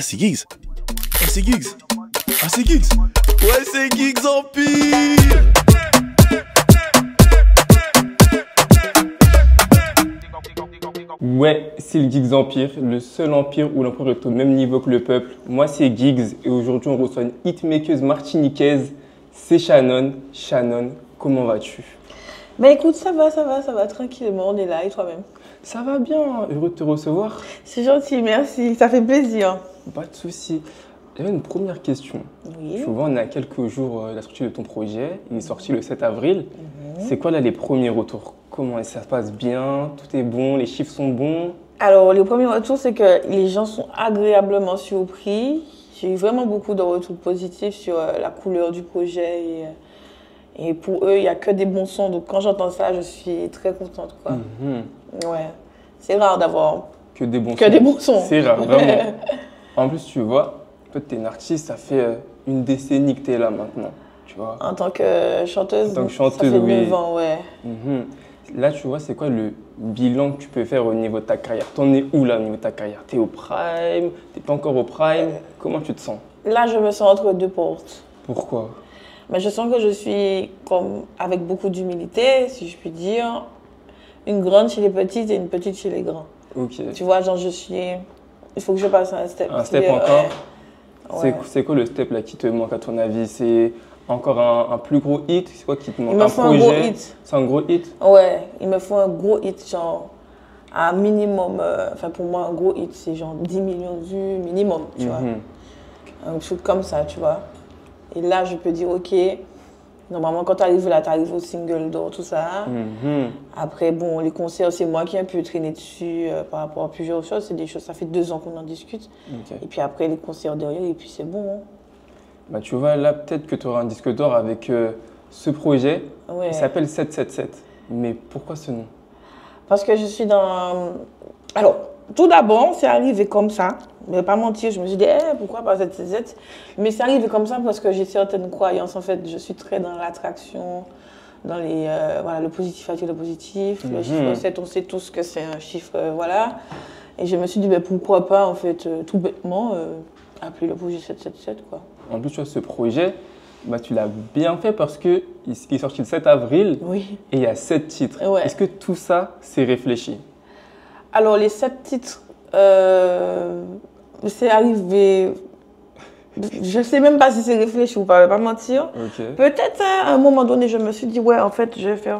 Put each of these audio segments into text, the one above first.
c'est Giggs. C'est Giggs. Ah, c'est Giggs. Ouais, c'est Giggs Empire. Ouais, c'est le Giggs Empire, le seul empire où l'empereur est au même niveau que le peuple. Moi, c'est Giggs et aujourd'hui, on reçoit une hitmakeuse martiniquaise, c'est Shannon. Shannon, comment vas-tu? Bah écoute, ça va, tranquillement, on est là et toi-même? Ça va bien, heureux de te recevoir. C'est gentil, merci, ça fait plaisir. Pas de souci. J'avais une première question. Oui. Tu vois, on est à quelques jours de la sortie de ton projet. Il est sorti le 7 avril. C'est quoi là les premiers retours? Comment ça se passe bien? Tout est bon? Les chiffres sont bons? Alors, le premier retour, c'est que les gens sont agréablement surpris. J'ai eu vraiment beaucoup de retours positifs sur la couleur du projet et pour eux, il n'y a que des bons sons. Donc, quand j'entends ça, je suis très contente, quoi. Ouais, c'est rare d'avoir que des bons sons. C'est rare, vraiment. En plus, tu vois, toi, tu es une artiste, ça fait une décennie que tu es là maintenant, tu vois. En tant que chanteuse, ça fait oui. 9 ans, ouais. Là, tu vois, c'est quoi le bilan que tu peux faire au niveau de ta carrière? T'en es où là au niveau de ta carrière? T'es au prime? T'es pas encore au prime? Comment tu te sens? Là, je me sens entre deux portes. Pourquoi? Mais je sens que je suis, comme avec beaucoup d'humilité, si je puis dire, une grande chez les petites et une petite chez les grands. Ok. Tu vois, genre il faut que je passe à un step. Un step encore? Ouais. C'est quoi le step là qui te manque à ton avis? C'est encore un plus gros hit? C'est quoi qui te manque? Il me faut un gros hit. C'est un gros hit? Ouais, il me faut un gros hit, genre un minimum, enfin pour moi un gros hit c'est genre 10 millions de vues minimum, tu vois. Un truc comme ça, tu vois. Et là je peux dire ok, normalement quand tu arrives là, tu arrives au single d'or, tout ça. Après bon, les concerts c'est moi qui ai un peu traîné dessus par rapport à plusieurs choses, c'est des choses, ça fait 2 ans qu'on en discute. Et puis après les concerts derrière et puis c'est bon. Hein. Bah, tu vois, là, peut-être que tu auras un disque d'or avec ce projet. Ouais. Il s'appelle 777. Mais pourquoi ce nom? Parce que je suis dans... Alors, tout d'abord, c'est arrivé comme ça. Je ne vais pas mentir, je me suis dit, pourquoi pas 777? Mais c'est arrivé comme ça parce que j'ai certaines croyances. En fait, je suis très dans l'attraction, dans les, voilà, le positif attire le positif. Le chiffre 7, on sait tous que c'est un chiffre, voilà. Et je me suis dit, pourquoi pas, en fait, tout bêtement, appeler le projet 777, quoi. En plus, tu vois, ce projet, bah, tu l'as bien fait parce qu'il est sorti le 7 avril et il y a 7 titres. Ouais. Est-ce que tout ça, c'est réfléchi? Alors, les 7 titres, c'est arrivé... Je ne sais même pas si c'est réfléchi ou pas, je ne vais pas mentir. Peut-être à un moment donné, je me suis dit, ouais, en fait, je vais faire...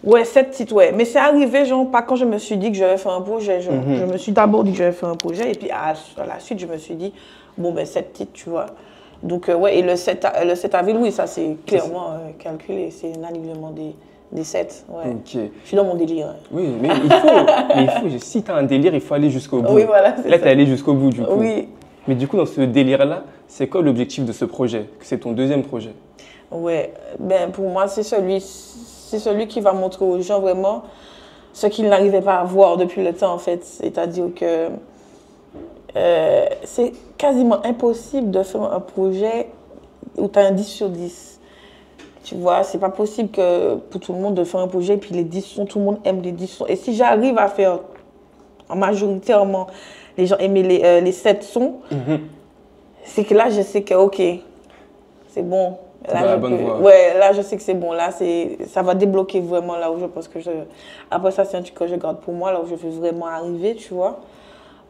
Ouais, 7 titres, ouais. Mais c'est arrivé, genre, pas quand je me suis dit que je vais faire un projet. Je me suis d'abord dit que je vais faire un projet et puis à la suite, je me suis dit, bon, 7 titres, tu vois. Donc, ouais, et le 7 avril, oui, ça, c'est clairement calculé. C'est un alignement des 7, ouais. Je suis dans mon délire. Oui, mais il faut si tu as un délire, il faut aller jusqu'au bout. Oui, voilà, là, tu es allé jusqu'au bout, du coup. Oui. Mais du coup, dans ce délire-là, c'est quoi l'objectif de ce projet? C'est ton deuxième projet? Ouais, pour moi, c'est celui qui va montrer aux gens vraiment ce qu'ils n'arrivaient pas à voir depuis le temps, en fait. C'est-à-dire que c'est quasiment impossible de faire un projet où tu as un 10 sur 10. Tu vois, c'est pas possible que pour tout le monde de faire un projet et puis les 10 sons, tout le monde aime les 10 sons. Et si j'arrive à faire majoritairement les gens aimer les 7 sons, c'est que là, je sais que, ok, c'est bon. Là, la bonne voie. Ouais, là, je sais que c'est bon. Là, ça va débloquer vraiment là où je pense que Après, ça, c'est un truc que je garde pour moi, là où je veux vraiment arriver, tu vois.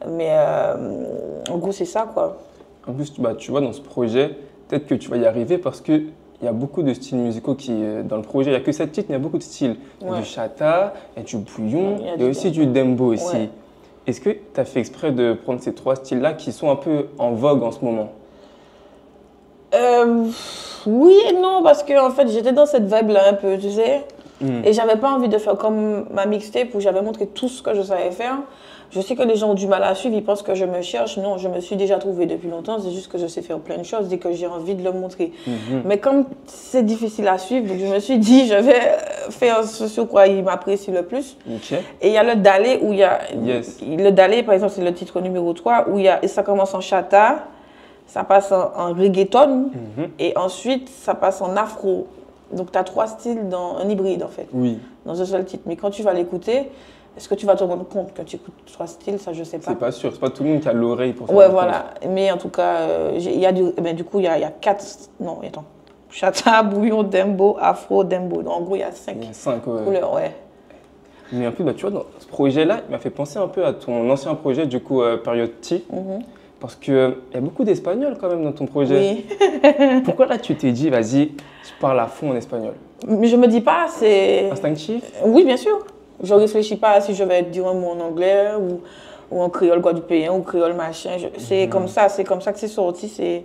Mais en gros, c'est ça, quoi. En plus, tu vois, dans ce projet, peut-être que tu vas y arriver parce qu'il y a beaucoup de styles musicaux dans le projet. Il n'y a que 7 titres, mais il y a beaucoup de styles. Il y a du chata, il y a du bouillon, il y a aussi du dembo aussi. Ouais. Est-ce que tu as fait exprès de prendre ces 3 styles-là qui sont un peu en vogue en ce moment? Oui et non, parce que en fait, j'étais dans cette vibe-là un peu, tu sais. Et j'avais pas envie de faire comme ma mixtape où j'avais montré tout ce que je savais faire. Je sais que les gens ont du mal à suivre, ils pensent que je me cherche. Non, je me suis déjà trouvée depuis longtemps, c'est juste que je sais faire plein de choses dès que j'ai envie de le montrer. Mais comme c'est difficile à suivre, donc je me suis dit, je vais faire ce sur quoi il m'apprécie le plus. Et il y a le Dalé où il y a... Le Dalé, par exemple, c'est le titre numéro 3, où et ça commence en chata, ça passe en reggaeton, et ensuite ça passe en afro. Donc tu as 3 styles dans un hybride en fait, dans un seul titre. Mais quand tu vas l'écouter, Est-ce que tu vas te rendre compte que tu écoutes trois styles? Ça, je sais pas. C'est pas sûr, c'est pas tout le monde qui a l'oreille pour ça. Ouais, voilà. Mais en tout cas, il y a du coup, il y a 4. Non, attends. Chata, bouillon, dembo, afro, dembo. Donc, en gros, il y a 5 couleurs, ouais. Mais en plus, bah, tu vois, dans ce projet-là, il m'a fait penser un peu à ton ancien projet, du coup, Période T. Parce qu'il y a beaucoup d'espagnol quand même dans ton projet. Oui. Pourquoi là, tu t'es dit, vas-y, je parle à fond en espagnol? Mais je me dis pas, c'est... Instinctif? Oui, bien sûr. Je ne réfléchis pas à si je vais dire un mot en anglais ou en créole guadeloupéen ou créole machin. C'est comme ça que c'est sorti. C'est...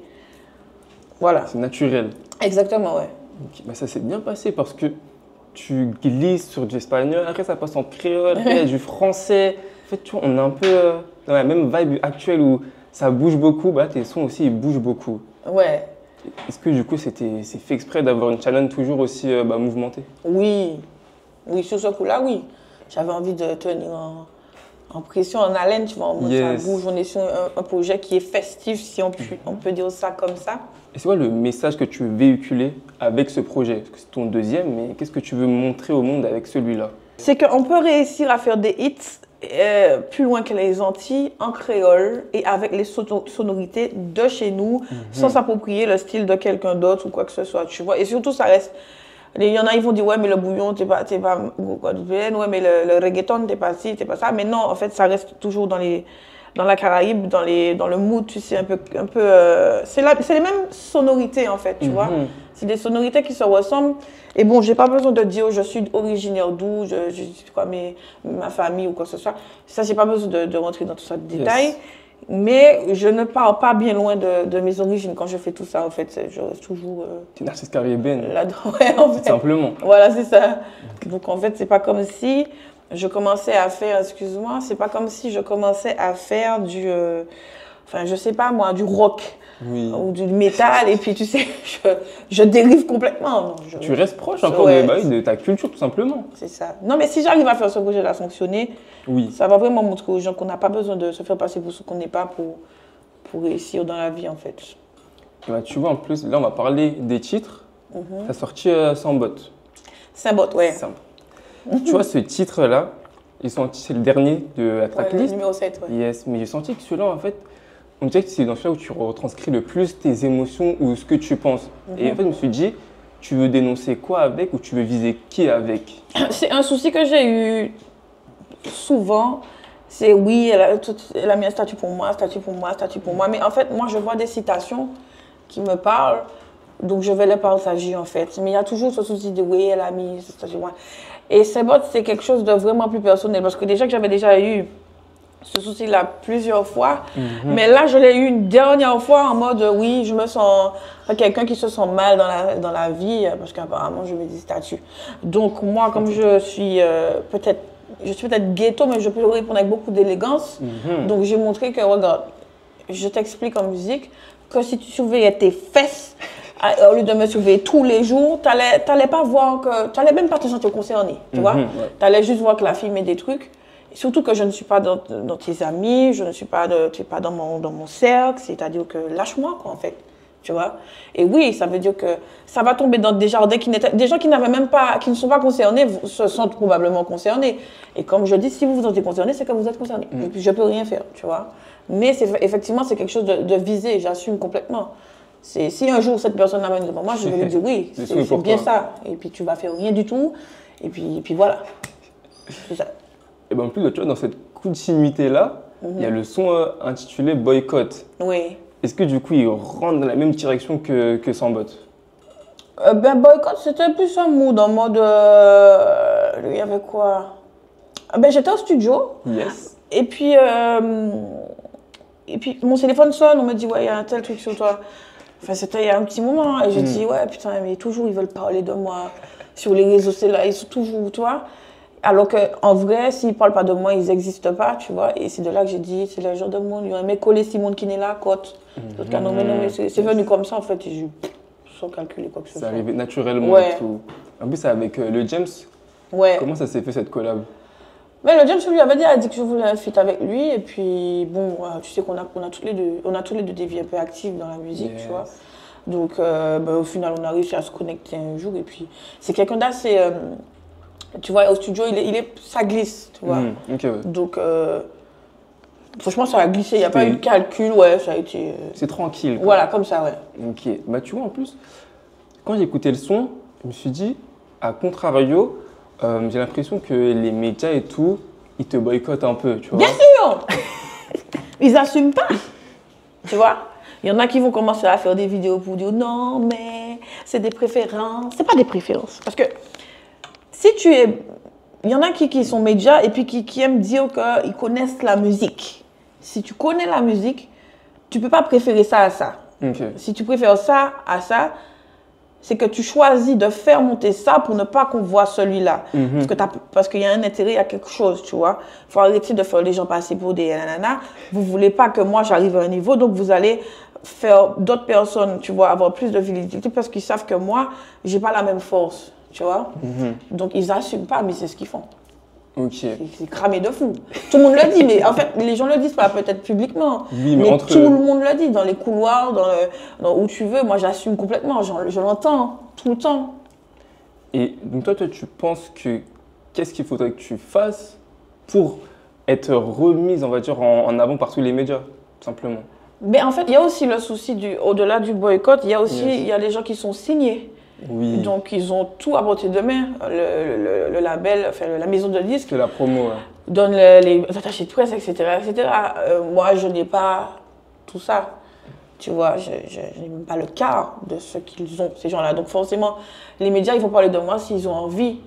Voilà. C'est naturel. Exactement, ouais. Okay. Bah, ça s'est bien passé parce que tu glisses sur du espagnol, après ça passe en créole, après il y a du français. En fait, tu vois, on est un peu dans la même vibe actuelle où ça bouge beaucoup. Bah, tes sons aussi, ils bougent beaucoup. Ouais. Est-ce que du coup, c'est fait exprès d'avoir une challenge toujours aussi mouvementée? Oui. Oui, sur ce coup-là, oui. J'avais envie de tenir en pression, en haleine, tu vois, en mode ça bouge. On est sur un projet qui est festif, si on peut dire ça comme ça. Et c'est quoi le message que tu veux véhiculer avec ce projet? Parce que c'est ton deuxième, mais qu'est-ce que tu veux montrer au monde avec celui-là? C'est qu'on peut réussir à faire des hits plus loin que les Antilles, en créole et avec les sonorités de chez nous, sans s'approprier le style de quelqu'un d'autre ou quoi que ce soit, tu vois. Et surtout, ça reste... Il y en a, ils vont dire, ouais, mais le bouillon, t'es pas guadeloupéenne, ouais, mais le reggaeton, t'es pas ci, t'es pas ça. Mais non, en fait, ça reste toujours dans la Caraïbe, dans le mood, tu sais, un peu c'est les mêmes sonorités, en fait, tu vois. C'est des sonorités qui se ressemblent. Et bon, j'ai pas besoin de dire, je suis originaire d'où, ma famille ou quoi que ce soit. Ça, j'ai pas besoin de rentrer dans tout ça de détails. Mais je ne pars pas bien loin de mes origines quand je fais tout ça, en fait. Je reste toujours... T'es une artiste caribéenne. Là-dedans, ouais, en fait. Simplement. Voilà, c'est ça. Donc, en fait, c'est pas comme si je commençais à faire, excuse-moi, c'est pas comme si je commençais à faire du... enfin, je sais pas moi, du rock. Ou du métal, et puis tu sais, je dérive complètement. Non, tu restes proche encore de ta culture, tout simplement. C'est ça. Non, mais si j'arrive à faire ce projet-là fonctionner, ça va vraiment montrer aux gens qu'on n'a pas besoin de se faire passer pour ce qu'on n'est pas pour réussir dans la vie, en fait. Bah, tu vois, en plus, là, on va parler des titres. Tu as sorti Sambot. Sambot, ouais. Tu vois, ce titre-là, c'est le dernier de la tracklist. Le numéro 7, ouais. Yes, mais j'ai senti que celui-là, en fait, on dirait que c'est dans celui-là où tu retranscris le plus tes émotions ou ce que tu penses. Et en fait, je me suis dit, tu veux dénoncer quoi avec ou tu veux viser qui avec? C'est un souci que j'ai eu souvent. C'est oui, elle a mis un statut pour moi, statut pour moi, statut pour moi. Mais en fait, moi, je vois des citations qui me parlent, donc je vais les partager en fait. Mais il y a toujours ce souci de oui, elle a mis ce statut pour moi. Et c'est quelque chose de vraiment plus personnel parce que déjà que j'avais déjà eu ce souci-là plusieurs fois. Mais là, je l'ai eu une dernière fois en mode, oui, je me sens... quelqu'un qui se sent mal dans la vie, parce qu'apparemment, je mets des statuts. Donc, moi, comme je suis peut-être ghetto, mais je peux répondre avec beaucoup d'élégance. Donc, j'ai montré que, regarde, je t'explique en musique que si tu surveillais tes fesses, au lieu de me surveiller tous les jours, t'allais pas voir que... T'allais même pas te sentir concerné, tu vois. T'allais juste voir que la fille met des trucs. Surtout que je ne suis pas dans tes amis, tu n'es pas dans mon cercle, c'est-à-dire que lâche-moi, quoi, en fait, tu vois. Et oui, ça veut dire que ça va tomber dans des jardins des gens qui ne sont pas concernés se sentent probablement concernés. Et comme je dis, si vous vous sentez concerné, c'est que vous êtes concerné. Et puis je peux rien faire, tu vois. Mais effectivement, c'est quelque chose de visé, j'assume complètement. Si un jour cette personne m'amène devant moi, je vais lui dire oui, c'est bien ça. Et puis tu vas faire rien du tout. Et puis voilà. C'est ça. Et ben en plus, tu vois, dans cette continuité-là, il y a le son intitulé Boycott. Oui. Est-ce que du coup, il rentre dans la même direction que Sambot? Boycott, c'était plus un mood en mode... il y avait quoi? J'étais au studio. Yes. Et puis mon téléphone sonne, on me dit, ouais, il y a un tel truc sur toi. Enfin, c'était il y a un petit moment. Et j'ai dit, ouais, putain, mais toujours, ils veulent parler de moi. Sur les réseaux, c'est là, ils sont toujours, toi. Alors qu'en vrai, s'ils ne parlent pas de moi, ils n'existent pas, tu vois. Et c'est de là que j'ai dit, c'est le genre de monde. Il y a un mec collé Simone qui n'est là, côte. C'est venu comme ça, en fait. Sans calculer quoi que ce soit. C'est arrivé naturellement et tout. En plus, c'est avec le James. Ouais. Comment ça s'est fait cette collab? Mais le James, lui avait dit que je voulais un feat avec lui. Et puis, bon, tu sais qu'on a tous les deux des vies un peu actives dans la musique, tu vois. Donc, au final, on a réussi à se connecter un jour. Et puis, c'est quelqu'un d'assez... Tu vois, au studio, ça glisse, tu vois. Ok, ouais. Donc, franchement, ça a glissé, il n'y a pas eu de calcul, ouais, ça a été... C'est tranquille. Quoi. Voilà, comme ça, ouais. Ok, bah tu vois, en plus, quand j'ai écouté le son, je me suis dit, à contrario, j'ai l'impression que les médias et tout, ils te boycottent un peu, tu vois. Bien sûr. Ils n'assument pas, tu vois. Il y en a qui vont commencer à faire des vidéos pour dire non, mais c'est des préférences. C'est pas des préférences. Parce que si tu es. Il y en a qui sont médias et puis qui aiment dire qu'ils connaissent la musique. Si tu connais la musique, tu peux pas préférer ça à ça. Okay. Si tu préfères ça à ça, c'est que tu choisis de faire monter ça pour ne pas qu'on voit celui-là. Parce qu'il y a un intérêt, il y a quelque chose, tu vois. Il faut arrêter de faire les gens passer pour des nanana. Vous ne voulez pas que moi, j'arrive à un niveau, donc vous allez faire d'autres personnes, tu vois, avoir plus de visibilité parce qu'ils savent que moi, je n'ai pas la même force, tu vois. Donc, ils n'assument pas, mais c'est ce qu'ils font. Ok. C'est cramé de fou. Tout le monde le dit, mais en fait, les gens le disent pas peut-être publiquement. Oui, mais entre tout le monde le dit, dans les couloirs, dans où tu veux. Moi, j'assume complètement. Je l'entends tout le temps. Et donc, toi, tu penses que qu'est-ce qu'il faudrait que tu fasses pour être remise, on va dire, en avant par tous les médias, tout simplement? Mais en fait, il y a aussi le souci au-delà du boycott, il y a aussi il y a les gens qui sont signés. Oui. Donc, ils ont tout à portée de main. Le label, enfin, la maison de disques. C'est la promo, ouais. Donne les attachés de presse, etc. etc. Moi, je n'ai pas tout ça. Tu vois, je n'ai même pas le quart de ce qu'ils ont, ces gens-là. Donc, forcément, les médias, ils vont parler de moi s'ils ont envie.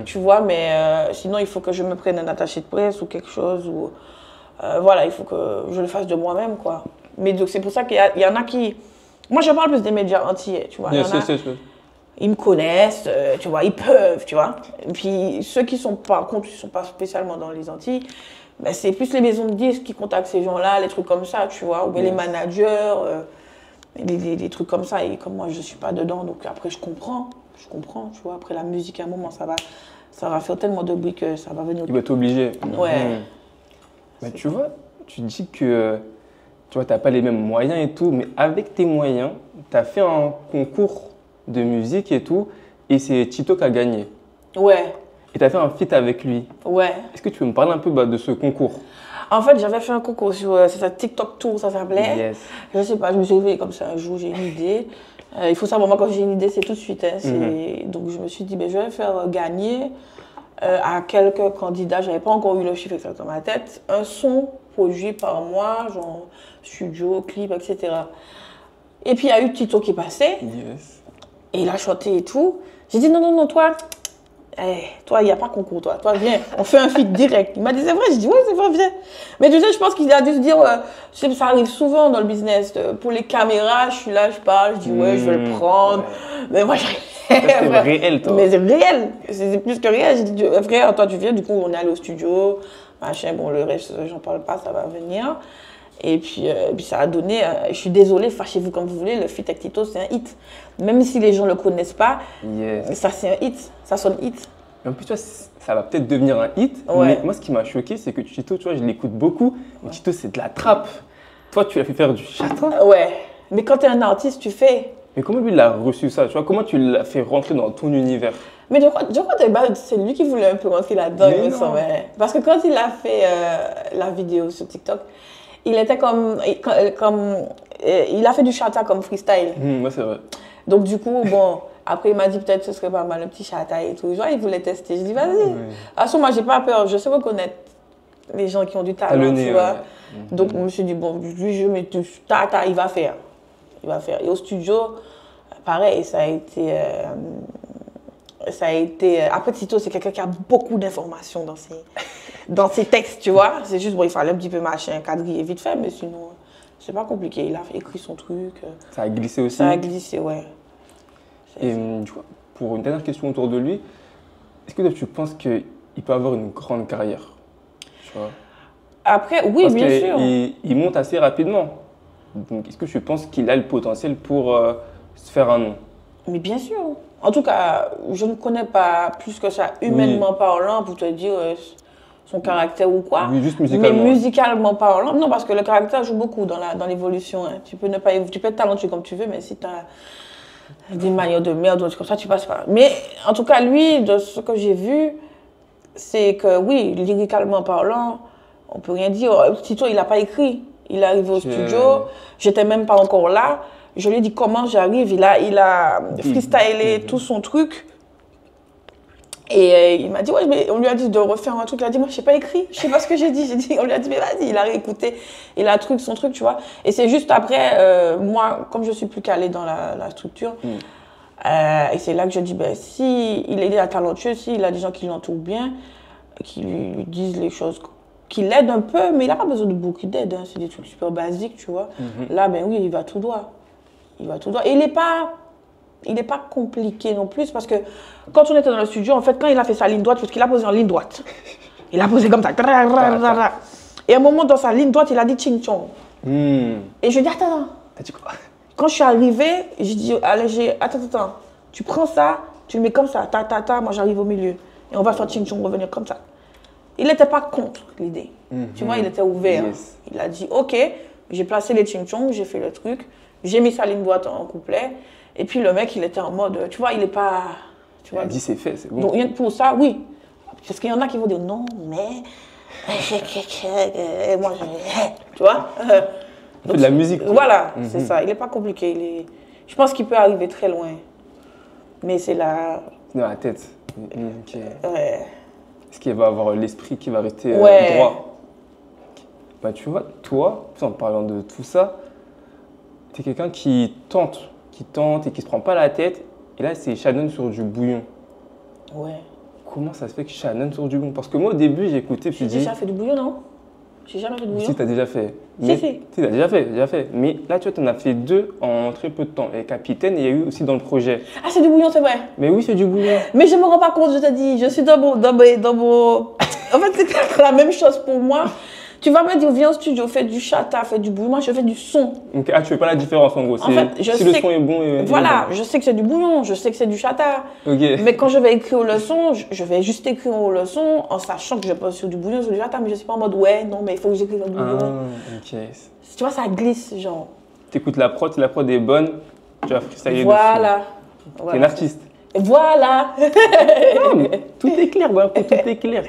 Tu vois, mais sinon, il faut que je me prenne un attaché de presse ou quelque chose. Ou, voilà, il faut que je le fasse de moi-même, quoi. Mais donc, c'est pour ça qu'il y en a qui... Moi, je parle plus des médias entiers, tu vois. Ils me connaissent, tu vois, ils peuvent, tu vois. Et puis, ceux qui sont par contre, ils ne sont pas spécialement dans les Antilles, ben, c'est plus les maisons de disques qui contactent ces gens-là, les trucs comme ça, tu vois. Ou bien les managers, des trucs comme ça. Et comme moi, je ne suis pas dedans, donc après, je comprends, tu vois. Après, la musique, à un moment, ça va faire tellement de bruit que ça va venir. Il va t'obliger. Ouais. Bah, tu vois, tu dis que tu n'as pas les mêmes moyens et tout, mais avec tes moyens, tu as fait un concours de musique et tout, et c'est Tito qui a gagné. Ouais. Et tu as fait un feat avec lui. Ouais. Est-ce que tu peux me parler un peu de ce concours? En fait, j'avais fait un concours sur TikTok Tour, ça s'appelait. Yes. Je sais pas, je me suis réveillée comme ça un jour, j'ai une idée. Il faut savoir, moi, quand j'ai une idée, c'est tout de suite. Hein, Donc, je me suis dit, ben, je vais faire gagner à quelques candidats, j'avais pas encore eu le chiffre exact dans ma tête, un son produit par moi, genre studio, clip, etc. Et puis, il y a eu Tito qui passait. Yes. Et il a chanté et tout. J'ai dit non, toi, toi, il n'y a pas concours, toi, viens, on fait un feat direct. Il m'a dit, c'est vrai, j'ai dit, ouais, c'est vrai, viens. Mais tu sais, je pense qu'il a dû se dire, ça arrive souvent dans le business. Pour les caméras, je suis là, je parle, je dis, ouais, je vais le prendre. Ouais. Mais moi, c'est réel, toi. Mais c'est réel, c'est plus que réel. J'ai dit, frère, toi, tu viens, du coup, on est allé au studio, machin, bon, le reste, j'en parle pas, ça va venir. Et puis ça a donné, je suis désolée, fâchez-vous comme vous voulez, le feat avec Tito, c'est un hit. Même si les gens ne le connaissent pas, ça c'est un hit, ça sonne hit. Mais en plus, tu vois, ça va peut-être devenir un hit. Ouais. Mais moi, ce qui m'a choqué, c'est que Tito, tu vois, je l'écoute beaucoup. Mais Tito, c'est de la trappe. Toi, tu l'as fait faire du chata. Ouais. Mais quand tu es un artiste, tu fais. Mais comment lui, il a reçu ça? Tu vois, comment tu l'as fait rentrer dans ton univers? Mais je crois que c'est lui qui voulait un peu rentrer là-dedans, il me semble. Parce que quand il a fait la vidéo sur TikTok, il était il a fait du chata comme freestyle. Ouais, c'est vrai. Donc du coup, bon, après il m'a dit peut-être ce serait pas mal un petit chata et tout. Genre, il voulait tester. Je dis vas-y. De toute façon, moi j'ai pas peur. Je sais reconnaître les gens qui ont du talent, tu vois. Donc je me suis dit bon, lui je mets du tata, il va faire. Et au studio, pareil, ça a été. Après Tito, c'est quelqu'un qui a beaucoup d'informations dans ses textes, tu vois. C'est juste, bon, il fallait un petit peu machin, quadriller vite fait, mais sinon, c'est pas compliqué. Il a écrit son truc. Ça a glissé aussi. Ça a glissé, ouais. Et tu vois, pour une dernière question autour de lui, est-ce que tu penses qu'il peut avoir une grande carrière? Tu vois? Après, oui, parce bien sûr. Il monte assez rapidement. Donc, est-ce que tu penses qu'il a le potentiel pour se faire un nom? Mais bien sûr. En tout cas, je ne connais pas plus que ça, humainement parlant, pour te dire son caractère ou quoi. Oui, juste musicalement. Mais musicalement parlant, non, parce que le caractère joue beaucoup dans l'évolution. Hein. Tu peux être talentueux comme tu veux, mais si tu as des manières de merde, comme ça, tu passes pas. Mais en tout cas, lui, de ce que j'ai vu, c'est que oui, lyricalement parlant, on peut rien dire. Tito, il n'a pas écrit. Il est arrivé au studio, j'étais même pas encore là. Je lui ai dit comment j'arrive. Il a freestylé tout son truc. Et il m'a dit, ouais, mais on lui a dit de refaire un truc. Il a dit, moi, je sais pas écrit. Je sais pas ce que j'ai dit. On lui a dit, mais vas-y, il a réécouté. Il a son truc, tu vois. Et c'est juste après, moi, comme je suis plus calée dans la structure, et c'est là que je dis, ben, si il est talentueux, s'il a des gens qui l'entourent bien, qui lui disent les choses, qui l'aident un peu, mais il n'a pas besoin de beaucoup d'aide. Hein. C'est des trucs super basiques, tu vois. Là, ben oui, il va tout droit. Il va tout droit. Et il n'est pas compliqué non plus, parce que quand on était dans le studio, en fait, quand il a fait sa ligne droite, parce qu'il a posé en ligne droite, il a posé comme ça. Et à un moment, dans sa ligne droite, il a dit ching chong. Et je lui ai dit, attends. T'as dit quoi? Quand je suis arrivée, j'ai dit, allez, attends. Tu prends ça, tu le mets comme ça, moi j'arrive au milieu. Et on va faire ching chong, revenir comme ça. Il n'était pas contre l'idée. Tu vois, il était ouvert. Yes. Il a dit, ok, j'ai placé les ching chong, j'ai fait le truc, j'ai mis sa ligne droite en couplet. Et puis le mec, il était en mode, tu vois, il n'est pas... Tu vois, il a dit c'est fait, c'est bon. Donc rien que pour ça, oui. Parce qu'il y en a qui vont dire non, mais... Et moi, tu vois. Donc, de la musique. Voilà, c'est ça. Il n'est pas compliqué. Je pense qu'il peut arriver très loin. Mais c'est là... Dans la tête. Okay. Ouais. Est-ce qu'il va avoir l'esprit qui va rester droit? Bah, tu vois, toi, en parlant de tout ça, tu es quelqu'un qui tente et qui se prend pas la tête. Et là, c'est Shannon sur du bouillon. Ouais. Comment ça se fait que Shannon sur du bouillon? Parce que moi, au début, j'ai écouté. J'ai déjà fait du bouillon, non? J'ai jamais fait de bouillon. Si, tu as déjà fait. Si. Si, tu as déjà fait. Mais là, tu vois, tu en as fait 2 en très peu de temps. Et Capitaine, il y a eu aussi dans le projet. Ah, c'est du bouillon, c'est vrai. Mais oui, c'est du bouillon. Mais je me rends pas compte, je te dis. Je suis dans mon... En fait, c'est la même chose pour moi. Tu vas me dire, viens au studio, fais du chata, fais du bouillon. Moi, je fais du son. Okay. Ah, tu fais pas la différence en gros. En fait, si le son est bon. Voilà, je sais que c'est du bouillon, je sais que c'est du chata. Okay. Mais quand je vais écrire le son, je vais juste écrire le son en sachant que je passe sur du bouillon, sur du chata. Mais je suis pas en mode, ouais, non, mais il faut que j'écrive le bouillon. Ah, ok. Tu vois, ça glisse, genre. T'écoutes la prod, si la prod est bonne, tu vas freestyler voilà. Dessus. T'es une artiste. Voilà. Non, mais tout est clair, voilà, tout est clair.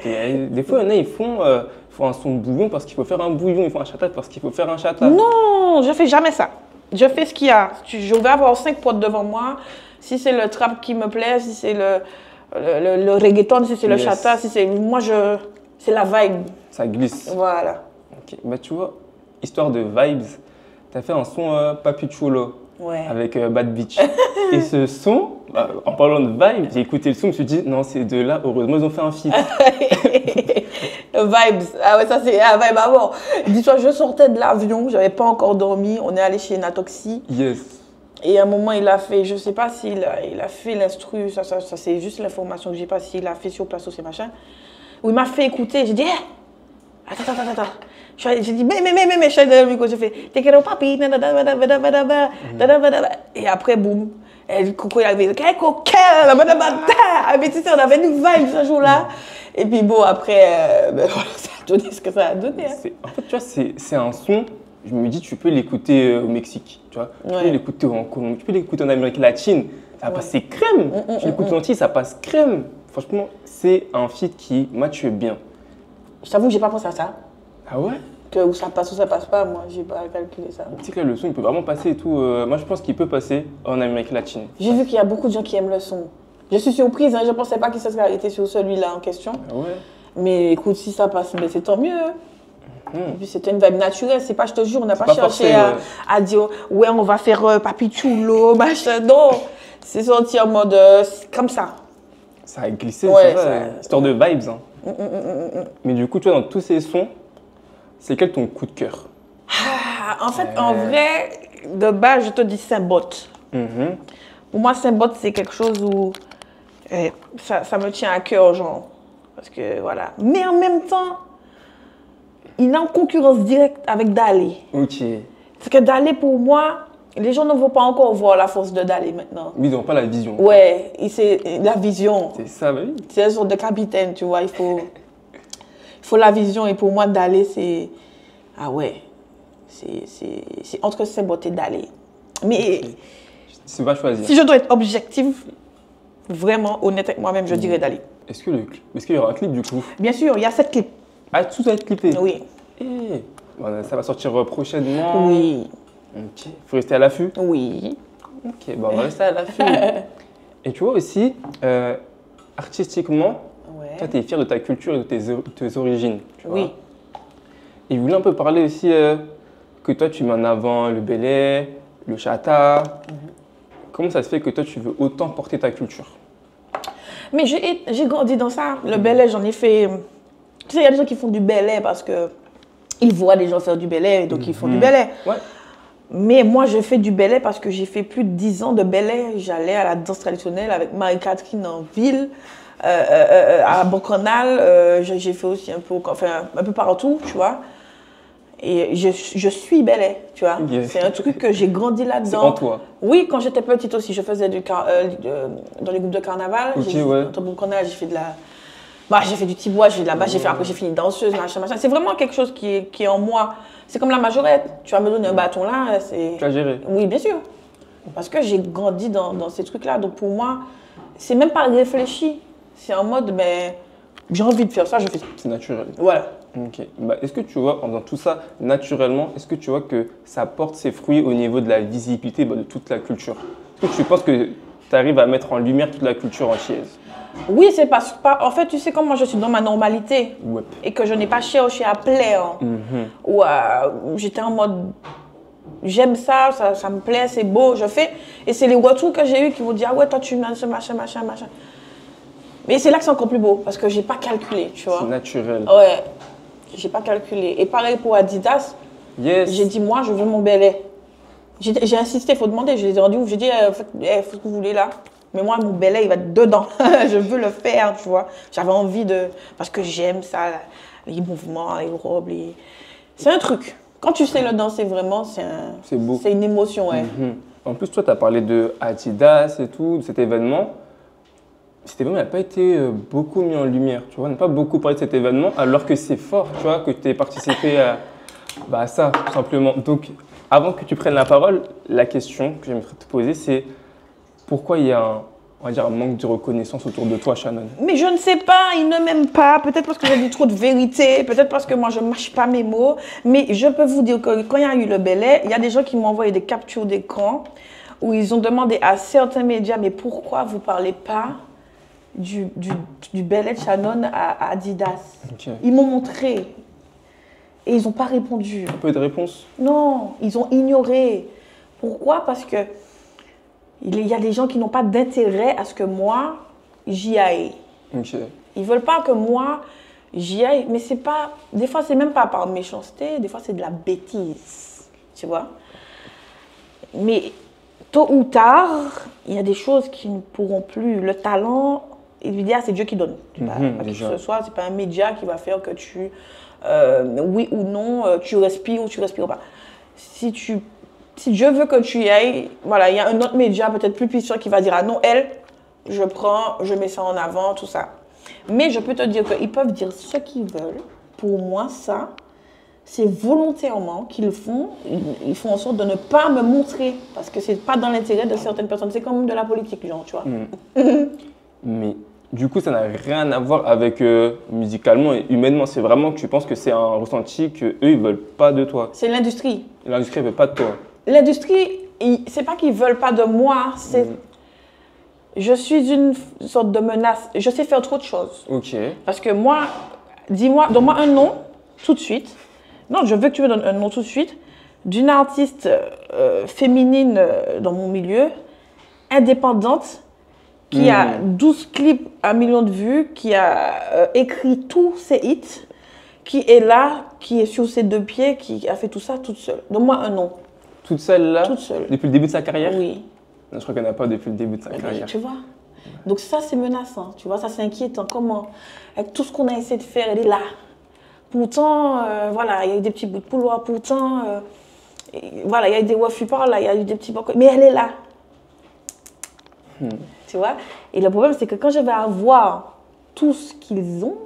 Des fois, il y en a, ils font un son de bouillon parce qu'il faut faire un bouillon, ils font un chata parce qu'il faut faire un chata. Non, je fais jamais ça. Je fais ce qu'il y a. Je vais avoir 5 potes devant moi. Si c'est le trap qui me plaît, si c'est le reggaeton, si c'est le chata, si c'est... Moi, c'est la vibe. Ça glisse. Voilà. Ok, bah tu vois, histoire de vibes, tu as fait un son Papi Chulo avec Bad Beach. Et ce son, en parlant de vibes, j'ai écouté le son, je me suis dit, non, c'est de là, heureusement, ils ont fait un feat. Vibes, ah ouais, ça c'est vibe avant. Dis-toi, je sortais de l'avion, j'avais pas encore dormi, on est allé chez Natoxi. Yes. Et à un moment, il a fait, je sais pas s'il a fait l'instru, ça c'est juste l'information que j'ai pas, s'il a fait sur place ou ces machins. Où il m'a fait écouter, j'ai dit, attends. J'ai dit, mais, je suis dans le micro, j'ai fait, t'es que papi, et après, boum. Et Coco, il avait dit, coquin, mais tu sais, on avait une vibe ce jour-là. Et puis bon, après, ça a donné ce que ça a donné. Hein. En fait, tu vois, c'est un son, je me dis, tu peux l'écouter au Mexique, tu vois. Tu peux l'écouter en Colombie, tu peux l'écouter en Amérique latine, ça va passer crème. Tu l'écoutes en entier, ça passe crème. Franchement, c'est un feat qui m'a tué bien. Je t'avoue que j'ai pas pensé à ça. Ah ouais? Que où ça passe ou ça passe pas, moi, j'ai pas calculé ça. Tu sais que là, le son, il peut vraiment passer et tout. Moi, je pense qu'il peut passer en Amérique latine. J'ai vu qu'il y a beaucoup de gens qui aiment le son. Je suis surprise, hein, je pensais pas qu'il se serait arrêté sur celui-là en question. Ah ouais? Mais écoute, si ça passe, c'est tant mieux. Et puis c'était une vibe naturelle, c'est pas, je te jure, on n'a pas cherché à dire ouais, on va faire Papi Chulo, machin. Non, c'est sorti en mode comme ça. Ça a glissé, c'est vrai, histoire de vibes. Hein. Mais du coup, tu vois, dans tous ces sons, c'est quel ton coup de cœur? En fait, en vrai, de base, je te dis Symbot. Pour moi, Symbot, c'est quelque chose où ça me tient à cœur, genre. Parce que voilà. Mais en même temps, il est en concurrence directe avec Dalé. Ok. Parce que Dalé, pour moi, les gens ne vont pas encore voir la force de Dalé maintenant. Mais ils n'ont pas la vision. Ouais, c'est la vision. C'est ça, oui. C'est un genre de capitaine, tu vois. Il faut la vision. Et pour moi, Dalé, c'est... Ah ouais. C'est entre Symbot et Dalé. Mais C'est pas choisir. Si je dois être objective, vraiment honnête avec moi-même, je dirais Dali. Est-ce qu'il y aura un clip du coup? Bien sûr, il y a 7 clips. Ah, tout va être clippé? Oui. Bon, ça va sortir prochainement? Oui. Ok. Faut rester à l'affût? Oui. Ok, bon, on va rester à l'affût. Et tu vois aussi, artistiquement, toi, tu es fier de ta culture et de tes origines. Tu vois. Et je voulais un peu parler aussi que toi, tu mets en avant le belé, le chata. Comment ça se fait que toi, tu veux autant porter ta culture? Mais j'ai grandi dans ça. Le belé, j'en ai fait. Tu sais, il y a des gens qui font du belé parce qu'ils voient des gens faire du belé, donc ils font du belé. Ouais. Mais moi, je fais du belé parce que j'ai fait plus de 10 ans de belé. J'allais à la danse traditionnelle avec Marie-Catherine en ville, à Bocanal. J'ai fait aussi un peu partout, tu vois. Et je suis belé, tu vois. Yes. C'est un truc que j'ai grandi là-dedans. C'est en toi. Oui, quand j'étais petite aussi, je faisais dans les groupes de carnaval. Ok, ouais. Dans Bocanal, j'ai fait de la... j'ai fait du tibois, j'ai fait de la basse, après j'ai fini danseuse, machin. C'est vraiment quelque chose qui est en moi. C'est comme la majorette. Tu vas me donner un bâton là, c'est... Tu as géré? Oui, bien sûr. Parce que j'ai grandi dans ces trucs-là. Donc pour moi, c'est même pas réfléchi. C'est en mode, j'ai envie de faire ça, je fais ça. C'est naturel. Voilà. Ok. Est-ce que tu vois, en faisant tout ça naturellement, est-ce que tu vois que ça porte ses fruits au niveau de la visibilité de toute la culture? Est-ce que tu penses que tu arrives à mettre en lumière toute la culture antillaise? Oui, c'est parce que, en fait, tu sais, comme moi je suis dans ma normalité et que je n'ai pas cherché à plaire, ou j'étais en mode, j'aime ça, ça me plaît, c'est beau, je fais. Et c'est les retours que j'ai eu qui m'ont dit, ah ouais, toi tu m'as ce machin. Mais c'est là que c'est encore plus beau, parce que j'ai pas calculé, tu vois. C'est naturel. Ouais, j'ai pas calculé. Et pareil pour Adidas, j'ai dit, moi, je veux mon belé. J'ai insisté, il faut demander, je les ai rendus où j'ai dit, faites ce que vous voulez là. Mais moi, mon belé, il va être dedans. Je veux le faire, tu vois. J'avais envie de... Parce que j'aime ça, les mouvements, les robes, C'est un truc. Quand tu sais le danser vraiment, c'est beau. C'est une émotion, ouais. En plus, toi, tu as parlé de Adidas et tout, de cet événement. Cet événement n'a pas été beaucoup mis en lumière, tu vois. On n'a pas beaucoup parlé de cet événement, alors que c'est fort, tu vois, que tu aies participé à ça, tout simplement. Donc, avant que tu prennes la parole, la question que j'aimerais te poser, c'est pourquoi il y a un manque de reconnaissance autour de toi, Shannon? Mais je ne sais pas, ils ne m'aiment pas. Peut-être parce que j'ai dit trop de vérité, peut-être parce que moi, je ne mâche pas mes mots. Mais je peux vous dire que quand il y a eu le belé, il y a des gens qui m'ont envoyé des captures d'écran où ils ont demandé à certains médias, mais pourquoi vous ne parlez pas du belé de Shannon à Adidas? Ils m'ont montré et ils n'ont pas répondu. Un peu de réponse? Non, ils ont ignoré. Pourquoi? Parce que il y a des gens qui n'ont pas d'intérêt à ce que moi, j'y aille. Ils ne veulent pas que moi, j'y aille. Mais c'est pas... Des fois, c'est même pas par méchanceté. Des fois, c'est de la bêtise. Tu vois? Mais tôt ou tard, il y a des choses qui ne pourront plus. Le talent, l'idéal, c'est Dieu qui donne. Pas qui que ce soit. Ce n'est pas un média qui va faire que tu... oui ou non, tu respires ou tu respires pas. Si Dieu veut que tu y ailles, voilà, il y a un autre média peut-être plus puissant qui va dire, ah non, elle, je prends, je mets ça en avant, tout ça. Mais je peux te dire qu'ils peuvent dire ce qu'ils veulent. Pour moi, ça, c'est volontairement qu'ils font. Ils font en sorte de ne pas me montrer. Parce que c'est pas dans l'intérêt de certaines personnes. C'est comme de la politique, genre, tu vois. Mais du coup, ça n'a rien à voir avec musicalement et humainement. C'est vraiment que tu penses que c'est un ressenti qu'eux, ils ne veulent pas de toi. C'est l'industrie. L'industrie ne veut pas de toi. L'industrie, c'est pas qu'ils ne veulent pas de moi, c'est... Je suis une sorte de menace. Je sais faire trop de choses. Ok. Parce que moi, dis-moi, donne-moi un nom tout de suite. Non, je veux que tu me donnes un nom tout de suite d'une artiste féminine dans mon milieu, indépendante, qui a 12 clips à 1 million de vues, qui a écrit tous ses hits, qui est là, qui est sur ses 2 pieds, qui a fait tout ça toute seule. Donne-moi un nom. Toute seule là? Toute seule. Depuis le début de sa carrière? Oui. Non, je crois qu'elle n'a pas depuis le début de sa carrière. Tu vois? Donc ça, c'est menaçant. Tu vois, ça, c'est inquiétant. Comment? Avec tout ce qu'on a essayé de faire, elle est là. Pourtant, voilà, il y a eu des petits bouts de couloir. Pourtant, voilà, il y a eu des wafus par là, il y a eu des petits... Mais elle est là. Tu vois? Et le problème, c'est que quand je vais avoir tout ce qu'ils ont,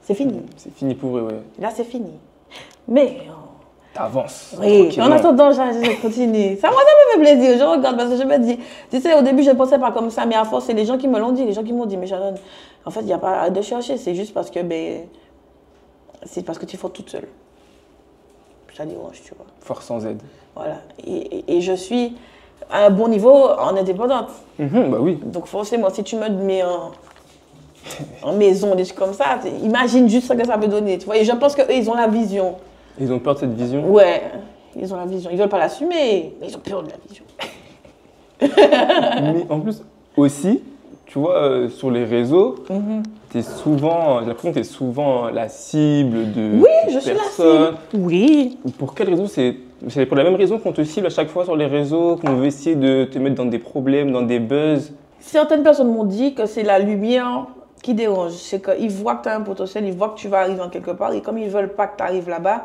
c'est fini. C'est fini pour eux, ouais. Là, c'est fini. Mais t'avances. Oui, en attendant, je continue. Ça, moi, ça me fait plaisir. Je regarde parce que je me dis, tu sais, au début, je ne pensais pas comme ça, mais à force, c'est les gens qui me l'ont dit. Les gens qui m'ont dit, mais Shannon, en fait, il n'y a pas de chercher. C'est juste parce que, c'est parce que tu fais toute seule. Ça dérange, tu vois. Force sans aide. Voilà. Et je suis à un bon niveau en indépendante. Bah oui. Donc, forcément, si tu me mets en maison, des trucs comme ça, imagine juste ce que ça peut donner. Tu vois. Et je pense qu'eux, ils ont la vision. Ils ont peur de cette vision? Ouais, ils ont la vision. Ils ne veulent pas l'assumer, mais ils ont peur de la vision. Mais en plus, aussi, tu vois, sur les réseaux, j'ai l'impression que tu es souvent la cible de je suis personnes. la cible. Oui. Pour quelle raison? C'est pour la même raison qu'on te cible à chaque fois sur les réseaux, qu'on veut essayer de te mettre dans des problèmes, dans des buzz? Certaines personnes m'ont dit que c'est la lumière qui dérange. C'est qu'ils voient que tu as un potentiel, ils voient que tu vas arriver en quelque part, et comme ils ne veulent pas que tu arrives là-bas,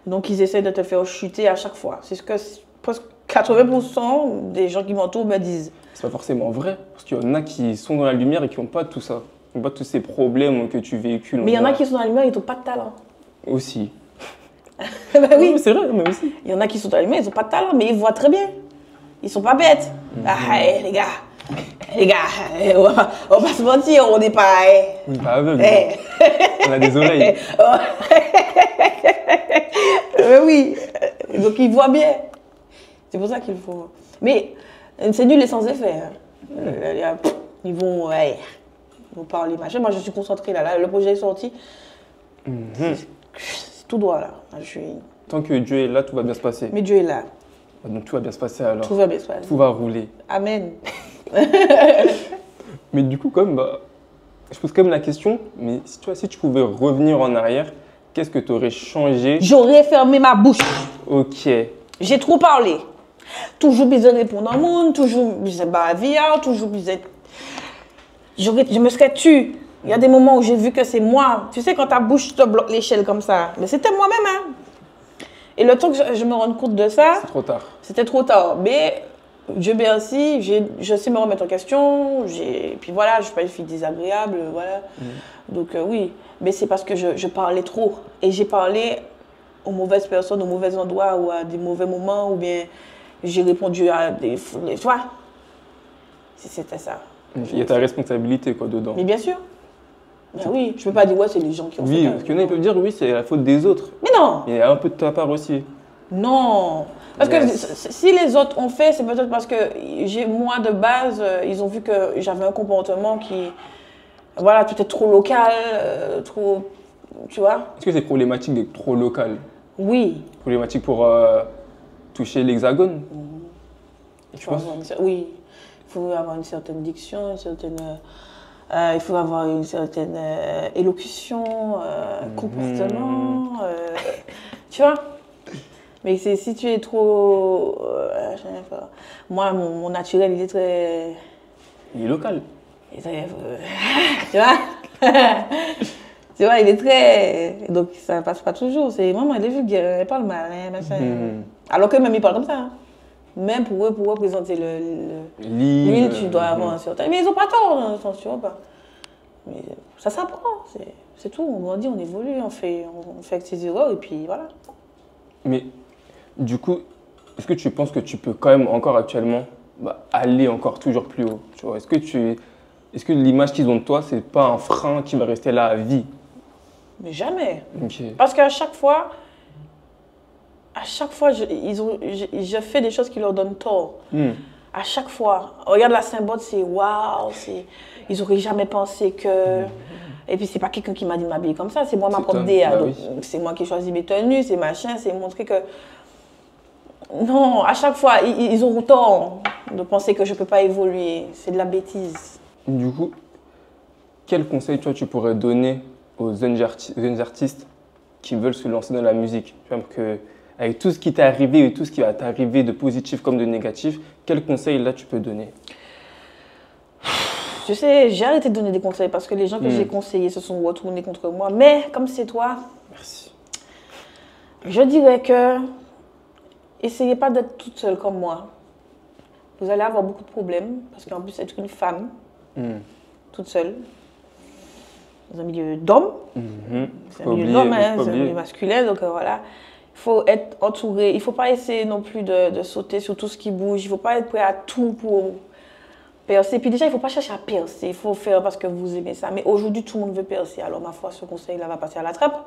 donc ils essaient de te faire chuter à chaque fois. C'est ce que presque 80% des gens qui m'entourent me disent. C'est pas forcément vrai, parce qu'il y en a qui sont dans la lumière et qui n'ont pas tout ça. Ils n'ont pas tous ces problèmes que tu véhicules. Mais il y en a qui sont dans la lumière et ils n'ont pas de talent. Aussi. Oui, c'est vrai, mais aussi. Il y en a qui sont dans la lumière, ils n'ont pas de talent, mais ils voient très bien. Ils sont pas bêtes. Les gars, on va se mentir, on n'est pas... On n'est pas aveugle. On a des oreilles. Oui, donc ils voient bien. C'est pour ça qu'il faut... Mais c'est nul et sans effet. Ils vont parler, machin. Moi, je suis concentrée là. Le projet est sorti. C'est tout droit là. Tant que Dieu est là, tout va bien se passer. Mais Dieu est là. Donc tout va bien se passer alors. Tout va bien se passer. Tout va rouler. Amen. Mais du coup, je pose quand même la question, mais si tu pouvais revenir en arrière, qu'est-ce que tu aurais changé? J'aurais fermé ma bouche. Ok. J'ai trop parlé. Toujours besoin de répondre au monde, toujours besoin de bavarder, toujours besoin. Je me serais tue. Il y a des moments où j'ai vu que c'est moi. Tu sais, quand ta bouche te bloque l'échelle comme ça. Mais c'était moi-même. Hein. Et le temps que je me rende compte de ça, c'est trop tard. C'était trop tard. Mais Dieu merci, je sais me remettre en question. Puis voilà, je ne suis pas une fille désagréable. Voilà. Donc oui, mais c'est parce que je parlais trop. Et j'ai parlé aux mauvaises personnes, aux mauvais endroits ou à des mauvais moments. Ou bien j'ai répondu à des... Tu vois, c'était ça. Il y a ta responsabilité quoi dedans. Mais bien sûr. Ben oui, je ne peux pas dire ouais, c'est les gens qui ont fait ça. Oui, parce qu'il y en a, ils peuvent dire oui, c'est la faute des autres. Mais non. Il y a un peu de ta part aussi. Non. Parce que si les autres ont fait, c'est peut-être parce que moi, de base, ils ont vu que j'avais un comportement qui, voilà, peut-être trop local, trop, tu vois. Est-ce que c'est problématique d'être trop local? Oui. Problématique pour toucher l'hexagone? Oui. Il faut avoir une certaine diction, il faut avoir une certaine élocution, comportement, tu vois. Mais si tu es trop... moi, mon naturel, il est très... Il est local. Il est très... tu vois. Tu vois, il est très... Donc, ça ne passe pas toujours. C'est maman, elle est vulgaire, elle parle mal, hein, machin. Alors que même, ils parlent comme ça. Hein. Même pour représenter l'île, tu dois avoir un certain... Mais ils n'ont pas tort, dans le sens, tu vois pas. Mais ça s'apprend, c'est tout. On grandit, on évolue, on fait avec ses erreurs, et puis voilà. Mais... Du coup, est-ce que tu penses que tu peux quand même encore actuellement aller encore toujours plus haut? Tu vois, est-ce que l'image qu'ils ont de toi, c'est pas un frein qui va rester là à vie? Mais jamais. Okay. Parce qu'à chaque fois, je fais des choses qui leur donnent tort. À chaque fois. Regarde la symbole, c'est waouh, ils n'auraient jamais pensé que... Et puis, c'est pas quelqu'un qui m'a dit de m'habiller comme ça, c'est moi ma propre DA. Donc, c'est moi qui ai choisi mes tenues, c'est machin, c'est montrer que... Non, à chaque fois, ils ont tort de penser que je ne peux pas évoluer. C'est de la bêtise. Du coup, quel conseil tu pourrais donner aux jeunes artistes qui veulent se lancer dans la musique? Tu vois, avec tout ce qui t'est arrivé et tout ce qui va t'arriver de positif comme de négatif, quel conseil là tu peux donner? Je sais, j'ai arrêté de donner des conseils parce que les gens que j'ai conseillés se sont retournés contre moi. Mais comme c'est toi, merci. Je dirais que essayez pas d'être toute seule comme moi. Vous allez avoir beaucoup de problèmes parce qu'en plus, être une femme, toute seule, dans un milieu d'hommes, c'est un milieu d'hommes, c'est un milieu masculin, donc voilà. faut être entouré. Il ne faut pas essayer non plus de sauter sur tout ce qui bouge. Il ne faut pas être prêt à tout pour percer. Puis déjà, il ne faut pas chercher à percer. Il faut faire parce que vous aimez ça. Mais aujourd'hui, tout le monde veut percer. Alors, ma foi, ce conseil-là va passer à la trappe.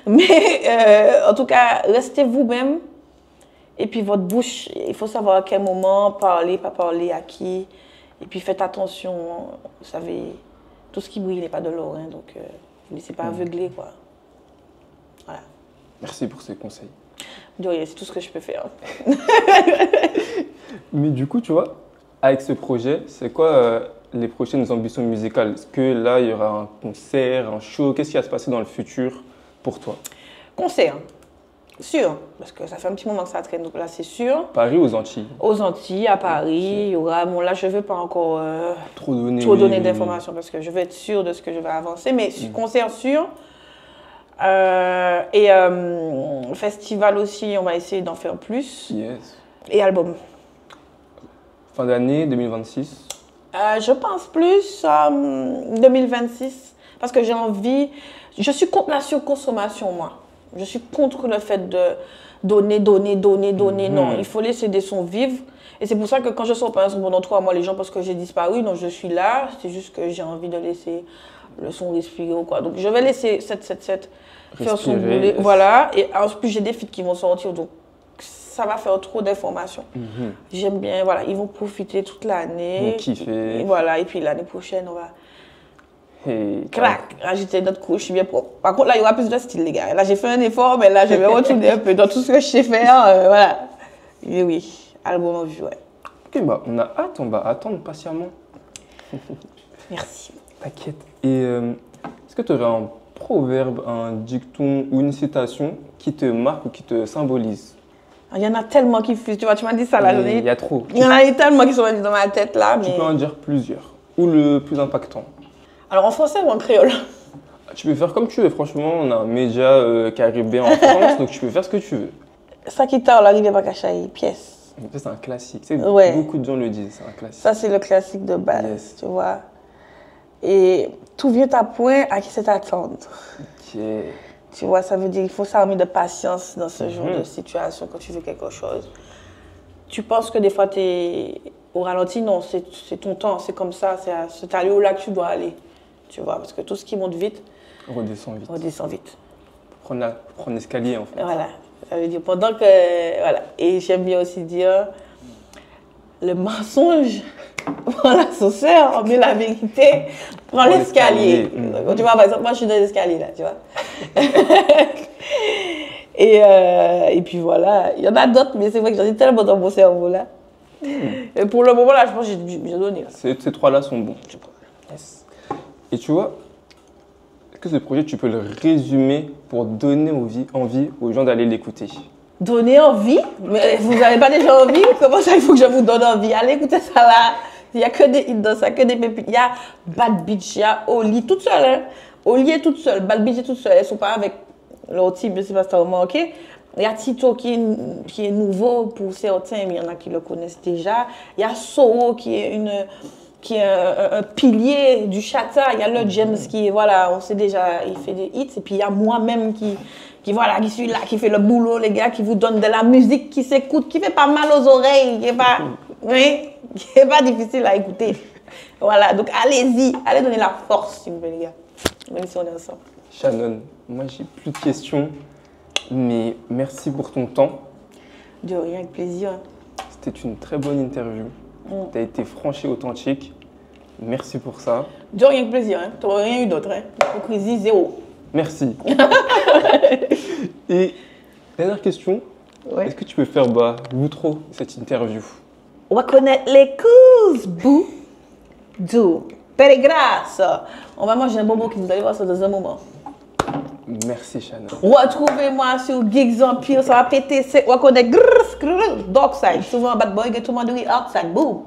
Mais en tout cas, restez vous-même. Et puis, votre bouche, il faut savoir à quel moment parler, pas parler, à qui. Et puis, faites attention. Vous savez, tout ce qui brille n'est pas de l'or. Hein, donc, ne laissez pas aveugler, quoi. Voilà. Merci pour ces conseils. De rien, c'est tout ce que je peux faire. Mais du coup, tu vois, avec ce projet, c'est quoi les prochaines ambitions musicales? Est-ce que là, il y aura un concert, un show? Qu'est-ce qui va se passer dans le futur pour toi? Concert, sûr, parce que ça fait un petit moment que ça traîne, donc là, c'est sûr. Paris ou aux Antilles? Aux Antilles, à Paris, il y aura... Bon, là, je ne veux pas encore trop donner d'informations parce que je veux être sûre de ce que je vais avancer, mais concert sûr. Festival aussi, on va essayer d'en faire plus. Yes. Et album. Fin d'année 2026? Je pense plus 2026 parce que j'ai envie. Je suis contre la surconsommation, moi. Je suis contre le fait de donner. Non, il faut laisser des sons vivre. Et c'est pour ça que quand je sors par exemple pendant 3 mois, les gens pensent que j'ai disparu. Non, je suis là. C'est juste que j'ai envie de laisser le son respirer ou quoi. Donc je vais laisser cette faire son boulet. Voilà. Et en plus, j'ai des feats qui vont sortir. Donc ça va faire trop d'informations. J'aime bien. Voilà, ils vont profiter toute l'année. Ils vont kiffer. Et voilà. Et puis l'année prochaine, on va. Hey, Crac, rajouter notre couche, je suis bien propre. Par contre, là, il y aura plus de style, les gars. Là, j'ai fait un effort, mais là, je vais retourner un peu dans tout ce que je sais faire. Voilà. Et oui, album en vue, ouais. Ok, bah, on a hâte, on va attendre patiemment. Merci. T'inquiète. Et est-ce que tu aurais un proverbe, un dicton ou une citation qui te marque ou qui te symbolise? Il y en a tellement qui fusent. Tu vois, tu m'as dit ça, là. Il y a trop. Il y en a tellement qui sont venus dans ma tête, là. Tu peux en dire plusieurs. Ou le plus impactant? Alors, en français ou en créole? Tu peux faire comme tu veux. Franchement, on a un média caribéen en France, donc tu peux faire ce que tu veux. Ça qui t'a, la rivière Bakachaï, pièce. Ça, c'est un classique. Ouais. Beaucoup de gens le disent, c'est un classique. Ça, c'est le classique de base, Yes. tu vois. Et tout vient à point à qui c'est attendre. Ok. Tu vois, ça veut dire qu'il faut s'armer de patience dans ce genre de situation quand tu veux quelque chose. Tu penses que des fois, tu es au ralenti, non, c'est ton temps, c'est comme ça, c'est aller où là que tu dois aller. Tu vois, parce que tout ce qui monte vite, Redescends vite. redescend vite. Prendre l'escalier, en fait. Voilà, ça veut dire pendant que... Voilà, et j'aime bien aussi dire, le mensonge prend l'ascenseur, mais la vérité prend l'escalier. Tu vois, par exemple, moi je suis dans l'escalier là, tu vois. Et puis voilà, il y en a d'autres, mais c'est vrai que j'en ai tellement dans mon cerveau là. Et pour le moment là, je pense que j'ai donné. Là. Ces 3-là sont bons. Yes. Et tu vois, est-ce que ce projet, tu peux le résumer pour donner envie aux gens d'aller l'écouter? Donner envie? Mais vous n'avez pas déjà envie? Comment ça, il faut que je vous donne envie? Allez écoutez ça là. Il n'y a que des hits dans ça, que des pépites. Il y a Bad Bitch, il y a Oli toute seule. Hein. Oli est toute seule, Bad Bitch est toute seule. Elles ne sont pas avec leur team, je ne sais pas si tu as remarqué. Il y a Tito qui est nouveau pour certains, mais il y en a qui le connaissent déjà. Il y a Soro qui est un pilier du Chata. Il y a le James qui est, voilà, on sait déjà, il fait des hits. Et puis il y a moi-même qui suis là, qui fait le boulot, les gars, qui vous donne de la musique, qui s'écoute, qui fait pas mal aux oreilles, qui est pas, oui, qui est pas difficile à écouter. Voilà, donc allez-y, allez donner la force, s'il vous plaît, les gars, même si on est ensemble. Shannon, moi j'ai plus de questions, mais merci pour ton temps. De rien, avec plaisir. C'était une très bonne interview. Tu as été franche et authentique. Merci pour ça. De rien, avec plaisir. Hein. Tu n'aurais rien eu d'autre. Hein. Hypocrisie, zéro. Merci. Et dernière question. Ouais. Est-ce que tu peux faire l'outro de cette interview? On va connaître les causes, bou, dou, pérégrasse. On va manger un bonbon qui vous allez voir ça dans un moment. Merci, Shannon. Retrouvez-moi sur Gigs Empire, ça va péter. On va connaître Dark Side. Souvent, bad boy, get to outside. Boom.